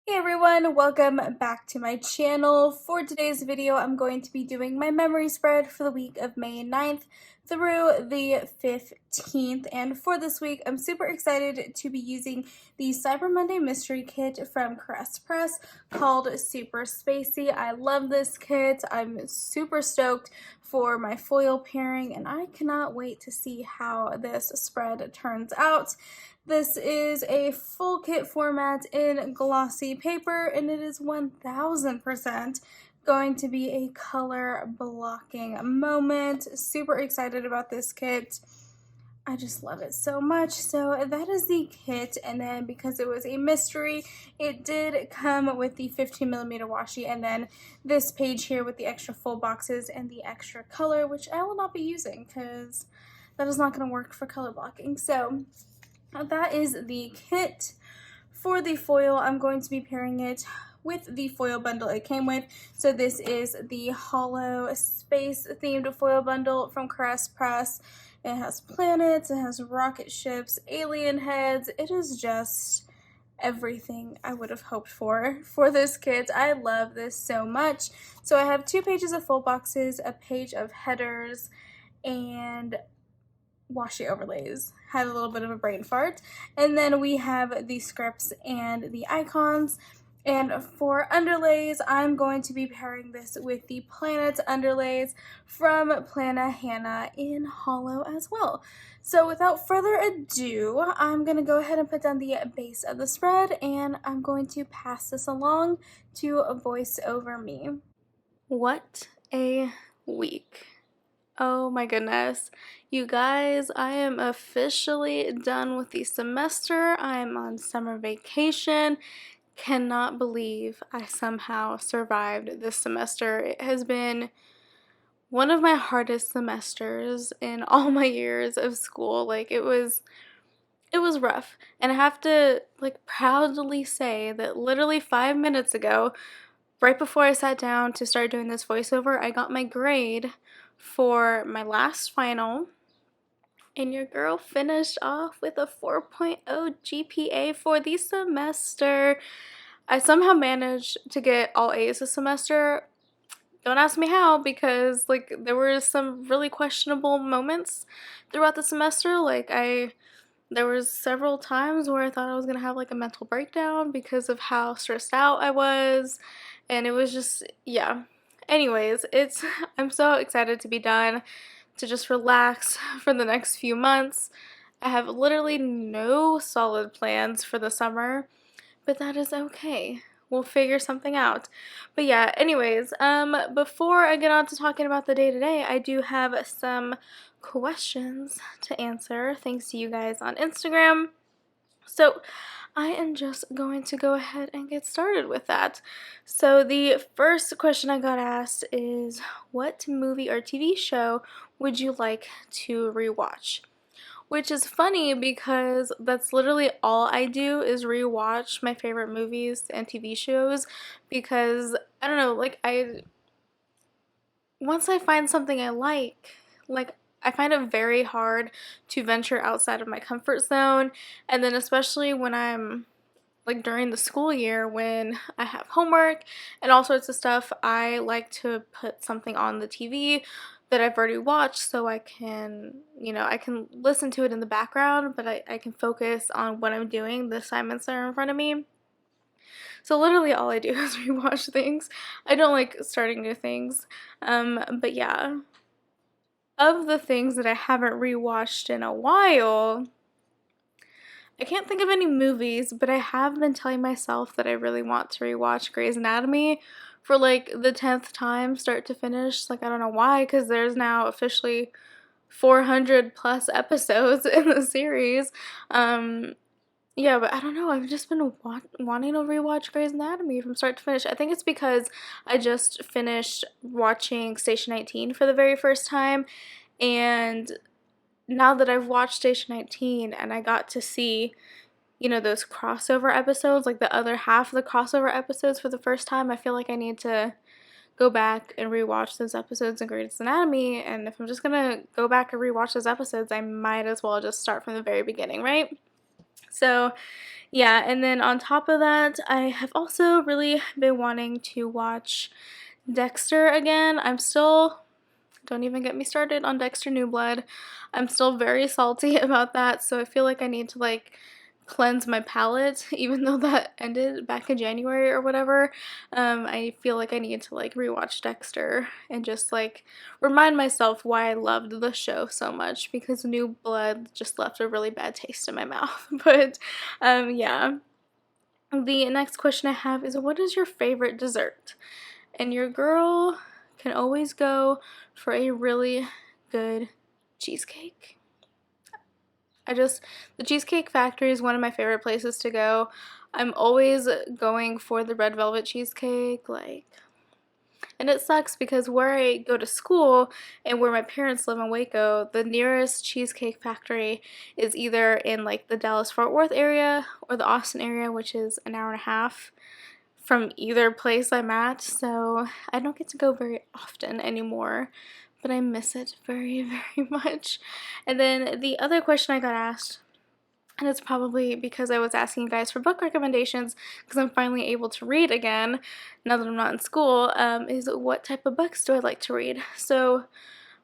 Hey everyone, welcome back to my channel. For today's video, I'm going to be doing my memory spread for the week of May 9th through the 15th. And for this week, I'm super excited to be using the Cyber Monday mystery kit from Caress Press called Super Spacey. I love this kit. I'm super stoked for my foil pairing, and I cannot wait to see how this spread turns out. This is a full kit format in glossy paper, and it is 1000% going to be a color blocking moment. Super excited about this kit. I just love it so much. So that is the kit, and then because it was a mystery, it did come with the 15mm washi, and then this page here with the extra full boxes and the extra color, which I will not be using because that is not going to work for color blocking. So that is the kit. For the foil, I'm going to be pairing it with the foil bundle it came with. So this is the hollow space themed foil bundle from Caress Press. It has planets, it has rocket ships, alien heads. It is just everything I would have hoped for this kit. I love this so much. So I have 2 pages of full boxes, a page of headers, and washi overlays. Had a little bit of a brain fart. And then we have the scripts and the icons. And for underlays, I'm going to be pairing this with the Planets underlays from Plana Hannah in Hollow as well. So without further ado, I'm going to go ahead and put down the base of the spread, and I'm going to pass this along to voice over me. What a week. Oh my goodness. You guys, I am officially done with the semester. I am on summer vacation. Cannot believe I somehow survived this semester. It has been one of my hardest semesters in all my years of school. Like it was rough. And I have to proudly say that literally 5 minutes ago, right before I sat down to start doing this voiceover, I got my grade for my last final, and your girl finished off with a 4.0 GPA for the semester. I somehow managed to get all A's this semester. Don't ask me how, because there were some really questionable moments throughout the semester. There was several times where I thought I was gonna have a mental breakdown because of how stressed out I was, and it was just, yeah. Anyways, I'm so excited to be done, to just relax for the next few months. I have literally no solid plans for the summer, but that is okay. We'll figure something out. But yeah, anyways, before I get on to talking about the day-to-day, I do have some questions to answer thanks to you guys on Instagram. So I am just going to go ahead and get started with that. So the first question I got asked is, what movie or TV show would you like to rewatch? Which is funny because that's literally all I do is rewatch my favorite movies and TV shows, because I don't know, once I find something I like I find it very hard to venture outside of my comfort zone, and then especially when I'm during the school year when I have homework and all sorts of stuff, I like to put something on the TV that I've already watched so I can, I can listen to it in the background, but I can focus on what I'm doing, the assignments that are in front of me. So literally all I do is rewatch things. I don't like starting new things. But yeah. Of the things that I haven't rewatched in a while, I can't think of any movies, but I have been telling myself that I really want to rewatch Grey's Anatomy for the 10th time, start to finish. I don't know why, because there's now officially 400 plus episodes in the series. Yeah, but I don't know, I've just been wanting to rewatch Grey's Anatomy from start to finish. I think it's because I just finished watching Station 19 for the very first time, and now that I've watched Station 19 and I got to see, those crossover episodes, the other half of the crossover episodes for the first time, I feel like I need to go back and rewatch those episodes in Grey's Anatomy. And if I'm just gonna go back and rewatch those episodes, I might as well just start from the very beginning, right? So yeah, and then on top of that, I have also really been wanting to watch Dexter again. Don't even get me started on Dexter New Blood. I'm still very salty about that, so I feel like I need to like cleanse my palate, even though that ended back in January or whatever. I feel like I need to like rewatch Dexter and just like remind myself why I loved the show so much, because New Blood just left a really bad taste in my mouth. But yeah. The next question I have is, what is your favorite dessert? And your girl can always go for a really good cheesecake. The Cheesecake Factory is one of my favorite places to go. I'm always going for the red velvet cheesecake, and it sucks because where I go to school and where my parents live in Waco, the nearest Cheesecake Factory is either in like the Dallas-Fort Worth area or the Austin area, which is an hour and a half from either place I'm at, so I don't get to go very often anymore, but I miss it very, very much. And then the other question I got asked, and it's probably because I was asking you guys for book recommendations because I'm finally able to read again now that I'm not in school, is what type of books do I like to read? So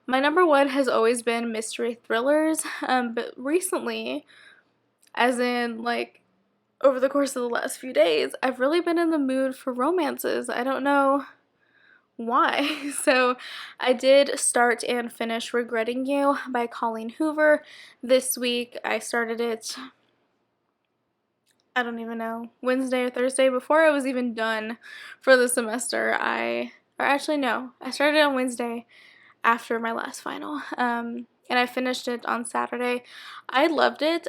my number one has always been mystery thrillers, but recently, as in like over the course of the last few days, I've really been in the mood for romances. I don't know why. So I did start and finish Regretting You by Colleen Hoover this week. I started it, I don't even know, Wednesday or Thursday, before I was even done for the semester. Or actually no, I started on Wednesday after my last final. And I finished it on Saturday. I loved it.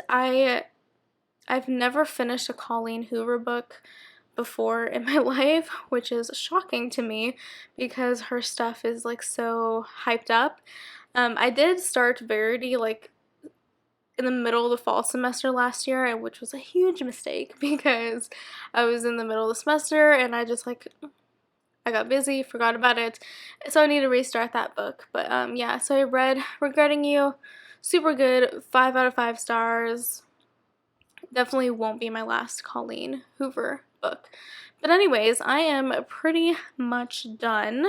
I've never finished a Colleen Hoover book before in my life, which is shocking to me because her stuff is like so hyped up. I did start Verity like in the middle of the fall semester last year, which was a huge mistake because I was in the middle of the semester and I got busy, forgot about it, so I need to restart that book. But yeah, so I read Regretting You, super good, 5 out of 5 stars. Definitely won't be my last Colleen Hoover book. But anyways, I am pretty much done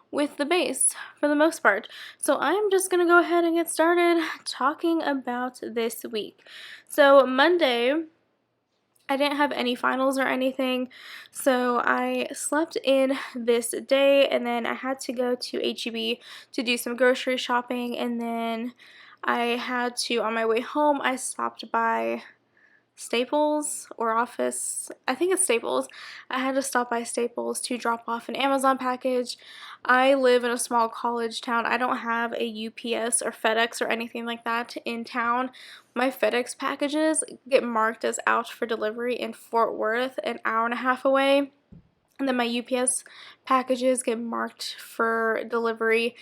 with the base for the most part. So I'm just going to go ahead and get started talking about this week. So Monday, I didn't have any finals or anything, so I slept in this day, and then I had to go to H-E-B to do some grocery shopping, and then I had to, on my way home, I stopped by Staples or Office, I think it's Staples. I had to stop by Staples to drop off an Amazon package. I live in a small college town. I don't have a UPS or FedEx or anything like that in town. My FedEx packages get marked as out for delivery in Fort Worth, an hour and a half away. And then my UPS packages get marked for delivery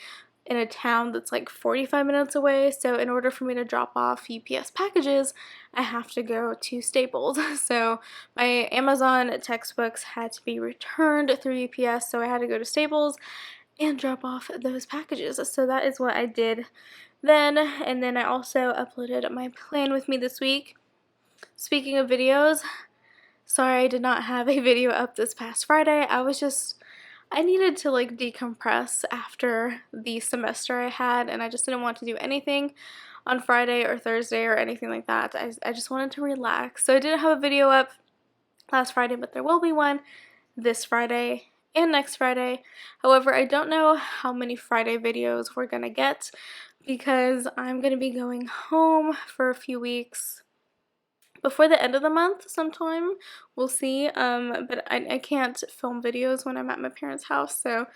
in a town that's like 45 minutes away. So in order for me to drop off UPS packages, I have to go to Staples. So my Amazon textbooks had to be returned through UPS, so I had to go to Staples and drop off those packages. So that is what I did then. And then I also uploaded my plan with me this week. Speaking of videos, sorry I did not have a video up this past Friday. I needed to like decompress after the semester I had, and I just didn't want to do anything on Friday or Thursday or anything like that. I just wanted to relax. So I didn't have a video up last Friday, but there will be one this Friday and next Friday. However, I don't know how many Friday videos we're gonna get because I'm gonna be going home for a few weeks before the end of the month sometime. We'll see, but I can't film videos when I'm at my parents' house, so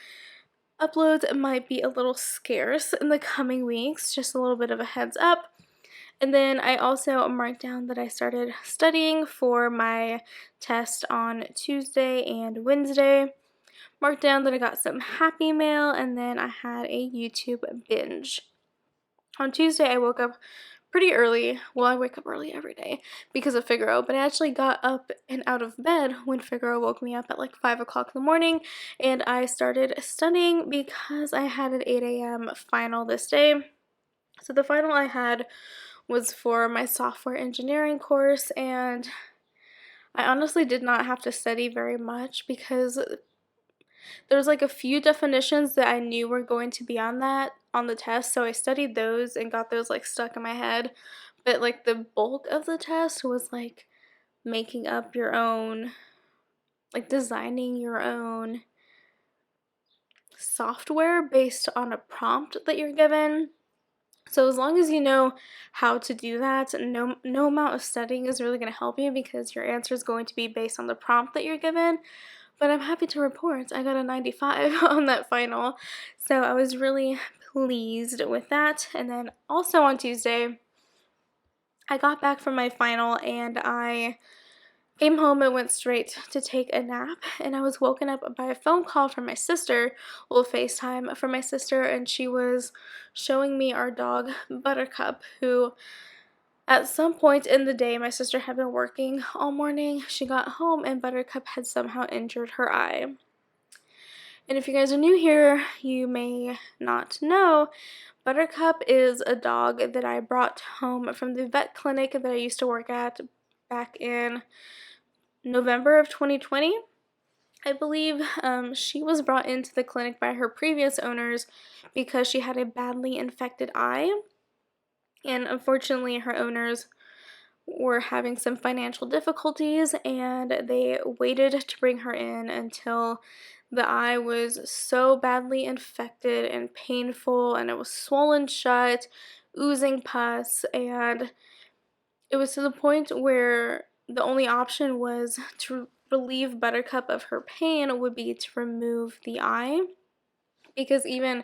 uploads might be a little scarce in the coming weeks, just a little bit of a heads up. And then I also marked down that I started studying for my test on Tuesday and Wednesday. Marked down that I got some Happy Mail, and then I had a YouTube binge. On Tuesday, I woke up pretty early. Well, I wake up early every day because of Figaro, but I actually got up and out of bed when Figaro woke me up at like 5 o'clock in the morning, and I started studying because I had an 8 a.m. final this day. So the final I had was for my software engineering course, and I honestly did not have to study very much because there was like a few definitions that I knew were going to be on the test, so I studied those and got those like stuck in my head. But like the bulk of the test was like making up your own, like designing your own software based on a prompt that you're given. So as long as you know how to do that, no amount of studying is really going to help you because your answer is going to be based on the prompt that you're given. But I'm happy to report I got a 95 on that final. So I was really pleased with that. And then also on Tuesday, I got back from my final and I came home and went straight to take a nap, and I was woken up by a phone call from my sister, well, FaceTime from my sister, and she was showing me our dog, Buttercup, who at some point in the day, my sister had been working all morning. She got home and Buttercup had somehow injured her eye. And if you guys are new here, you may not know, Buttercup is a dog that I brought home from the vet clinic that I used to work at back in November of 2020, I believe. She was brought into the clinic by her previous owners because she had a badly infected eye, and unfortunately her owners were having some financial difficulties and they waited to bring her in until the eye was so badly infected and painful and it was swollen shut, oozing pus, and it was to the point where the only option was to relieve Buttercup of her pain would be to remove the eye, because even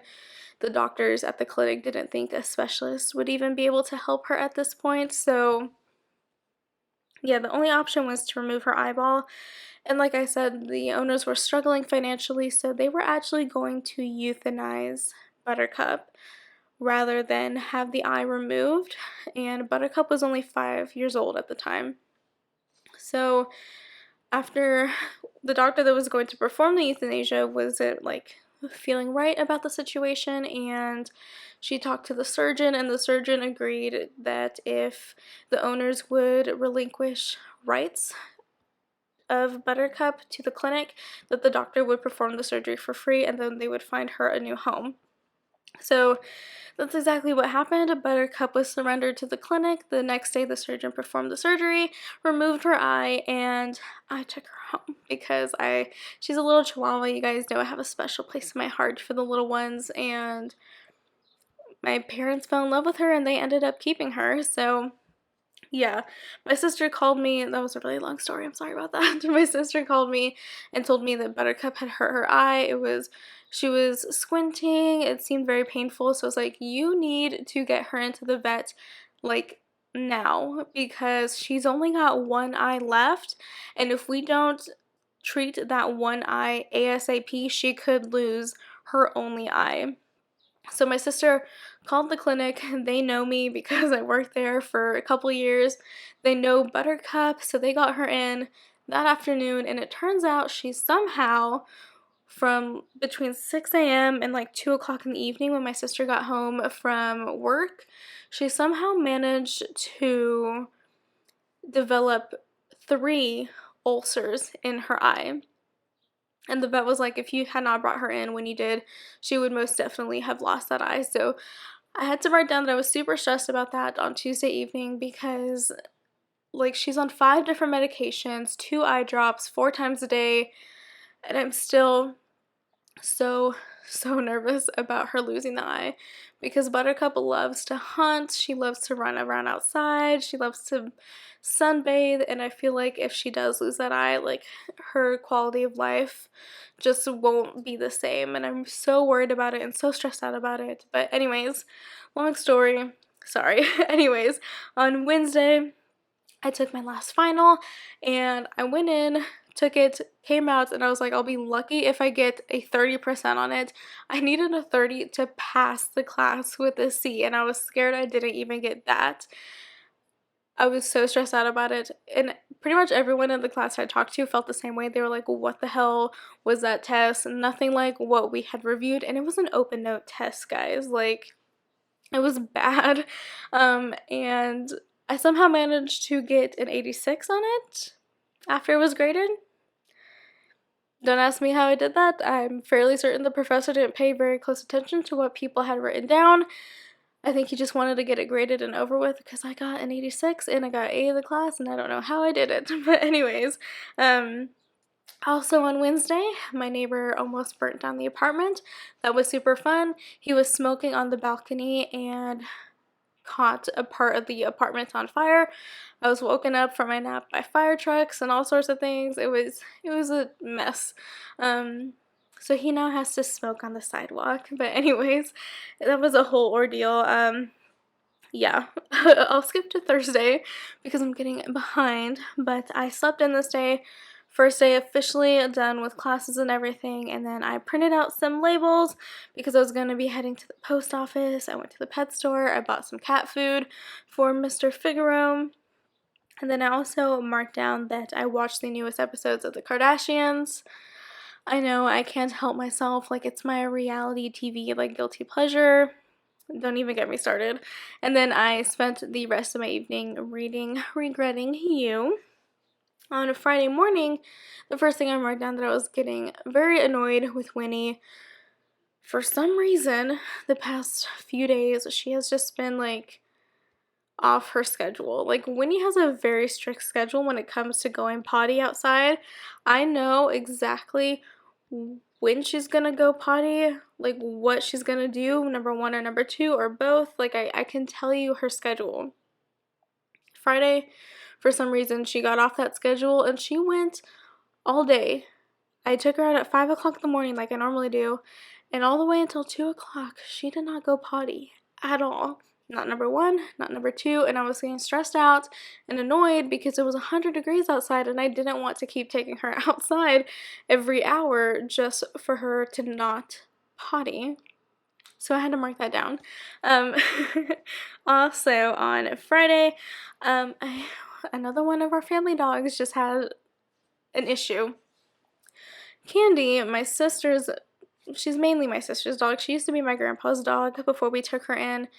the doctors at the clinic didn't think a specialist would even be able to help her at this point. So yeah, the only option was to remove her eyeball. And like I said, the owners were struggling financially, so they were actually going to euthanize Buttercup rather than have the eye removed. And Buttercup was only 5 years old at the time. So after the doctor that was going to perform the euthanasia wasn't like feeling right about the situation, and she talked to the surgeon, and the surgeon agreed that if the owners would relinquish rights of Buttercup to the clinic, that the doctor would perform the surgery for free and then they would find her a new home. So that's exactly what happened. Buttercup was surrendered to the clinic. The next day the surgeon performed the surgery, removed her eye, and I took her home because she's a little chihuahua. You guys know I have a special place in my heart for the little ones, and my parents fell in love with her and they ended up keeping her. So yeah, my sister called me. That was a really long story. I'm sorry about that. My sister called me and told me that Buttercup had hurt her eye. She was squinting. It seemed very painful. So I was like, you need to get her into the vet like now because she's only got one eye left. And if we don't treat that one eye ASAP, she could lose her only eye. So my sister called the clinic. They know me because I worked there for a couple years. They know Buttercup, so they got her in that afternoon, and it turns out she somehow, from between 6 a.m. and like 2 o'clock in the evening when my sister got home from work, she somehow managed to develop 3 ulcers in her eye. And the vet was like, if you had not brought her in when you did, she would most definitely have lost that eye. So I had to write down that I was super stressed about that on Tuesday evening because, like, she's on 5 different medications, 2 eye drops, 4 times a day, and I'm still so nervous about her losing the eye because Buttercup loves to hunt, she loves to run around outside, she loves to sunbathe, and I feel like if she does lose that eye, like, her quality of life just won't be the same, and I'm so worried about it and so stressed out about it. But anyways, long story, sorry. Anyways, on Wednesday I took my last final and I went in, took it, came out, and I was like, I'll be lucky if I get a 30% on it. I needed a 30 to pass the class with a C, and I was scared I didn't even get that. I was so stressed out about it, and pretty much everyone in the class I talked to felt the same way. They were like, what the hell was that test? Nothing like what we had reviewed, and it was an open note test, guys. Like, It was bad. And I somehow managed to get an 86 on it after it was graded. Don't ask me how I did that. I'm fairly certain the professor didn't pay very close attention to what people had written down. I think he just wanted to get it graded and over with because I got an 86 and I got A in the class, and I don't know how I did it. But anyways, also on Wednesday, my neighbor almost burnt down the apartment. That was super fun. He was smoking on the balcony and caught a part of the apartment on fire. I was woken up from my nap by fire trucks and all sorts of things. It was a mess. So he now has to smoke on the sidewalk. But anyways, that was a whole ordeal. Yeah, I'll skip to Thursday because I'm getting behind, but I slept in this day. First day officially done with classes and everything, and then I printed out some labels because I was going to be heading to the post office. I went to the pet store. I bought some cat food for Mr. Figaro, and then I also marked down that I watched the newest episodes of the Kardashians. I know I can't help myself, like it's my reality TV like guilty pleasure. Don't even get me started. And then I spent the rest of my evening reading Regretting You. On a Friday morning, the first thing I wrote down that I was getting very annoyed with Winnie. For some reason, the past few days, she has just been like off her schedule. Like Winnie has a very strict schedule when it comes to going potty outside. I know exactly when she's gonna go potty, like what she's gonna do, number one or number two or both. Like I can tell you her schedule. Friday, for some reason, she got off that schedule and she went all day. I took her out at 5 o'clock in the morning like I normally do, and all the way until 2 o'clock, she did not go potty at all. Not number one, not number two, and I was getting stressed out and annoyed because it was 100 degrees outside and I didn't want to keep taking her outside every hour just for her to not potty. So I had to mark that down. Also on Friday, another one of our family dogs just had an issue. Candy, she's mainly my sister's dog. She used to be my grandpa's dog before we took her in.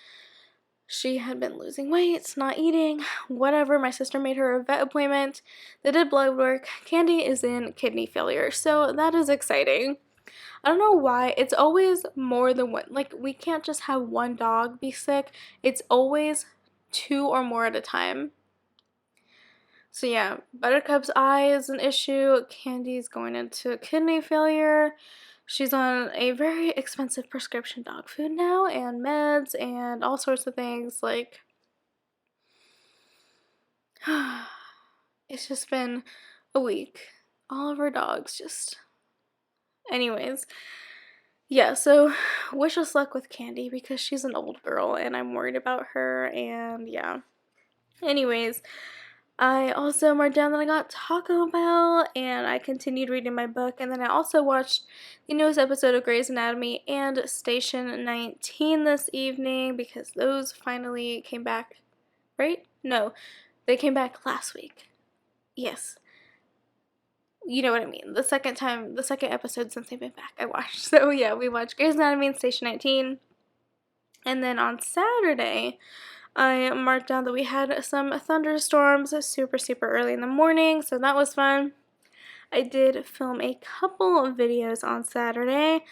She had been losing weight, not eating, whatever. My sister made her a vet appointment. They did blood work. Candy is in kidney failure, so that is exciting. I don't know why. It's always more than one. Like, we can't just have one dog be sick. It's always 2 or more at a time. So yeah, Buttercup's eye is an issue. Candy's going into kidney failure. She's on a very expensive prescription dog food now and meds and all sorts of things. Like, it's just been a week. All of our dogs just... Anyways, yeah, so wish us luck with Candy because she's an old girl and I'm worried about her, and yeah. Anyways, I also marked down that I got Taco Bell, and I continued reading my book, and then I also watched the newest episode of Grey's Anatomy and Station 19 this evening because those finally came back, right? No, they came back last week. Yes. You know what I mean. The second episode since they've been back, I watched. So yeah, we watched Grey's Anatomy and Station 19. And then on Saturday, I marked down that we had some thunderstorms super, super early in the morning, so that was fun. I did film a couple of videos on Saturday.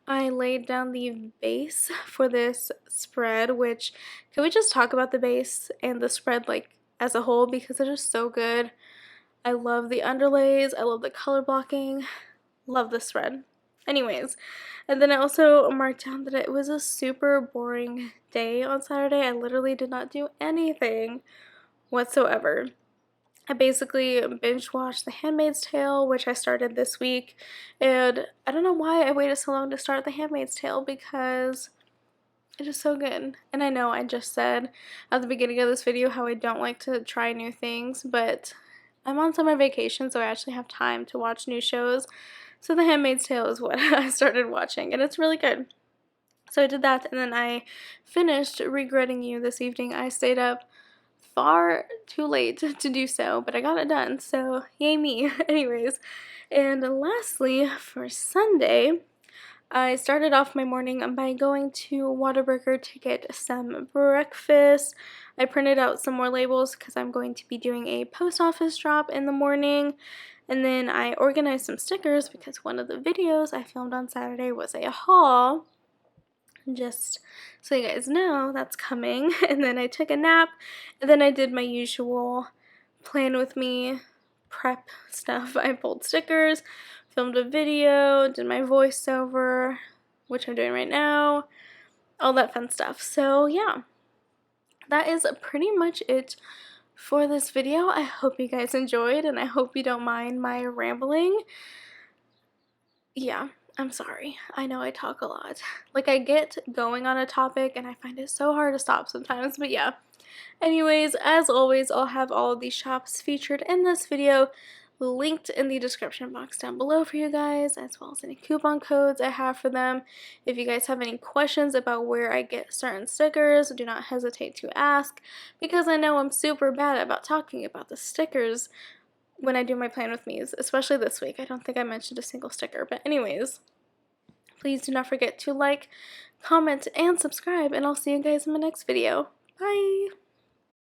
I laid down the base for this spread, which, can we just talk about the base and the spread like as a whole because it is so good. I love the underlays, I love the color blocking, love the spread. Anyways, and then I also marked down that it was a super boring day on Saturday. I literally did not do anything whatsoever. I basically binge watched The Handmaid's Tale, which I started this week, and I don't know why I waited so long to start The Handmaid's Tale because it is so good. And I know I just said at the beginning of this video how I don't like to try new things, but I'm on summer vacation, so I actually have time to watch new shows. So The Handmaid's Tale is what I started watching, and it's really good. So I did that, and then I finished Regretting You this evening. I stayed up far too late to do so, but I got it done, so yay me. Anyways, and lastly, for Sunday, I started off my morning by going to Whataburger to get some breakfast. I printed out some more labels because I'm going to be doing a post office drop in the morning. And then I organized some stickers because one of the videos I filmed on Saturday was a haul. Just so you guys know, that's coming. And then I took a nap, and then I did my usual plan with me prep stuff. I pulled stickers, filmed a video, did my voiceover, which I'm doing right now, all that fun stuff. So yeah, that is pretty much it for this video. I hope you guys enjoyed, and I hope you don't mind my rambling. Yeah, I'm sorry. I know I talk a lot. Like, I get going on a topic and I find it so hard to stop sometimes, but yeah. Anyways, as always, I'll have all of these shops featured in this video linked in the description box down below for you guys, as well as any coupon codes I have for them. If you guys have any questions about where I get certain stickers, do not hesitate to ask, because I know I'm super bad about talking about the stickers when I do my plan with me's, especially this week. I don't think I mentioned a single sticker, but anyways, please do not forget to like, comment, and subscribe, and I'll see you guys in my next video. Bye!